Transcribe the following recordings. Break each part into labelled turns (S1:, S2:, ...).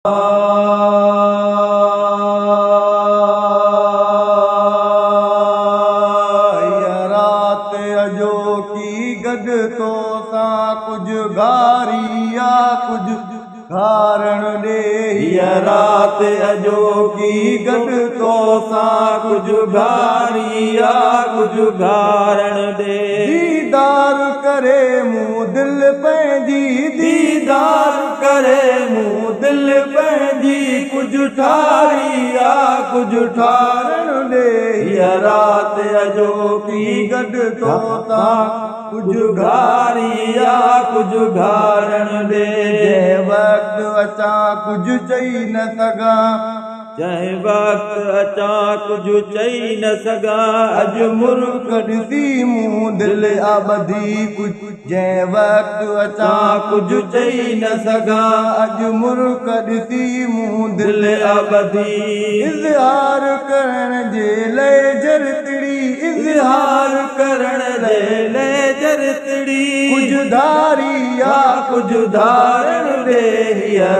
S1: रात अजोकी गॾ तो सां कुझु घारिया कुझु घारण ॾे।
S2: रात अजोकी गॾ तो सां कुझु घारिया कुझु घारण ॾे।
S1: दीदार करे मूं दिल पंहिंजी
S2: दीदार करे मूं दिल पंहिंजी कुझु ठारिया कुझु ठारण ॾे। रात अजोकी गॾ तो सां कुझु घारिया कुझु घारण ॾे।
S1: जंहिं वक़्तु अचां कुझु चई न सघां
S2: जंहिं वक़्तु अचां कुझु चई न सघां अॼु मुल्क
S1: ॾिसी मूं दिल आबदी कुझु जंहिं वक़्तु अचां
S2: कुझु चई न सघां
S1: अॼु मुल्क ॾिसी मूं
S2: दिल आबदी।
S1: इज़हार करण जे लाइ जरतड़ी
S2: इज़हार करण जे लाइ जरतड़ी
S1: कुझु धारिया
S2: कुझु धारण ॾे।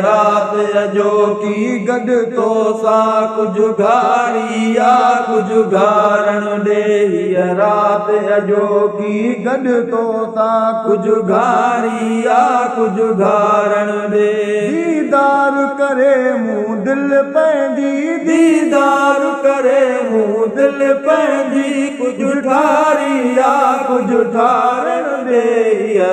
S2: रात अजोकी गॾ तो सां कुझु घारिया कुझु घारण ॾे। रात अजोकी गॾ तो सां कुझु घारिया कुझु घारण ॾे।
S1: दीदार करे मूं दिल पंहिंजी
S2: दीदार करे मूं दिल पंहिंजी कुझु ठारिया कुझु ठारण ॾे।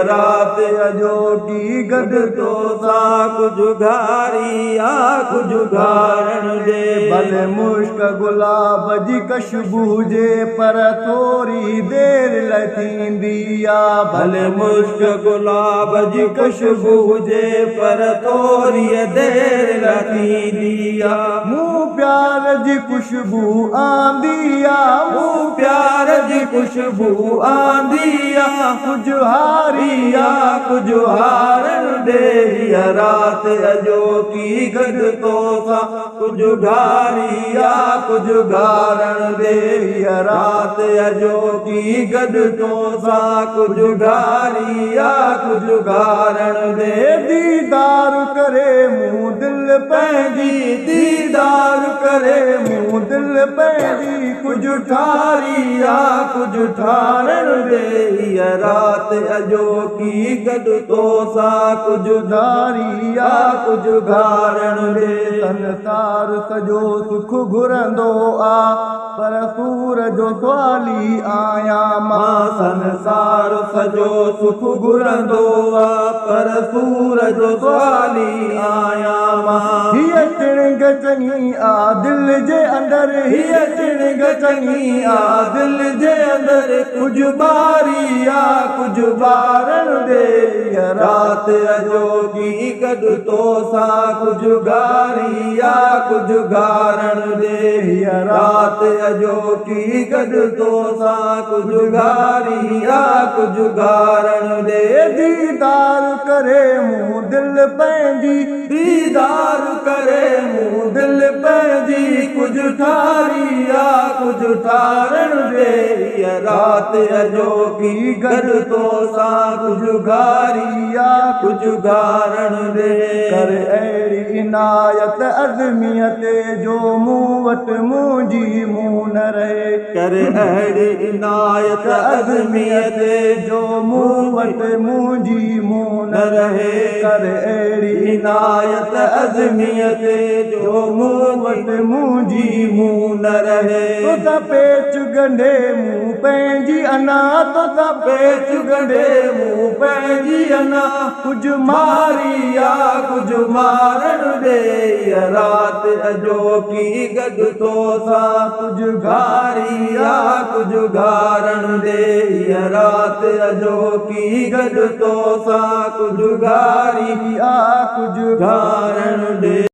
S2: रात अजोकी गॾ तो सां कुझु घारिया कुझु घारण ॾे।
S1: भले मुश्क गुलाब जी खुशबू हुजे पर थोरी देरि लाइ थींदी आहे।
S2: भले मुश्क गुलाब जी खुशबू हुजे पर थोरी देरि लाइ थींदी आहे।
S1: मूं प्यार जी खुशबू आंदी आहे
S2: मूं प्यार जी खुशबू आंदी आहे
S1: कुझु हारिया
S2: कुझु हारण ॾे। रात अजोकी गॾ तो सां कुझु घारिया कुझु घारण ॾे। रात अजोकी गॾ तो सां कुझु घारिया कुझु घारण ॾे।
S1: दीदार करे मूं दिल पंहिंजी
S2: दीदार करे मूं दिल पंहिंजी कुझु ठारिया कुझु ठारण ॾे। रात अजोकी गॾ तो सां कुझु धारिया कुझु घारण ॾे।
S1: संसार सॼो सुख घुरंदो आ पर सूर जो सवाली आहियां
S2: मां। संसार सॼो सुख घुरंदो आ पर सूर जो सवाली आहियां मां।
S1: हीअ चिणग चङी आ दिल जे अंदरि
S2: हीअ चिणग चङी आ दिल जे अंदरि कुझु ॿारिया कुझु ॿारण ॾे। रात अजोकी गॾ तो सां कुझु घारिया कुझु घारण ॾे। रात अजोकी गॾ तो सां कुझु घारिया कुझु घारण ॾे।
S1: दीदार करे मूं दिल पंहिंजी
S2: दीदार करे मूं दिल पंहिंजी कुझु ठारिया कुझु ठारण ॾे। रात अजोकी गॾ तो सां कुझु घारिया कुझु घारण ॾे।
S1: कर अहिड़ी इनायत अज़मियत जो मूं वटि मुंहिंजी मुंहुं न रहे।
S2: कर अहिड़ी इनायत अज़मियत जो मूं वटि मुंहिंजी मुंहुं न रहे।
S1: कर अहिड़ी
S2: इनायत अज़मियत जो मूं वटि मुंहिंजी मुंहुं न रहे।
S1: तो पेच गंढे मूं पंहिंजी अना तो
S2: पेच गंढे मूं पंहिंजी अना
S1: कुझु
S2: मारिया कुझु मारण ॾे। रात अजोकी गॾ तो सां कुझु घारिया कुझु घारण ॾे। रात अजोकी गॾ तो सां कुझु घारिया कुझु घारण ॾे।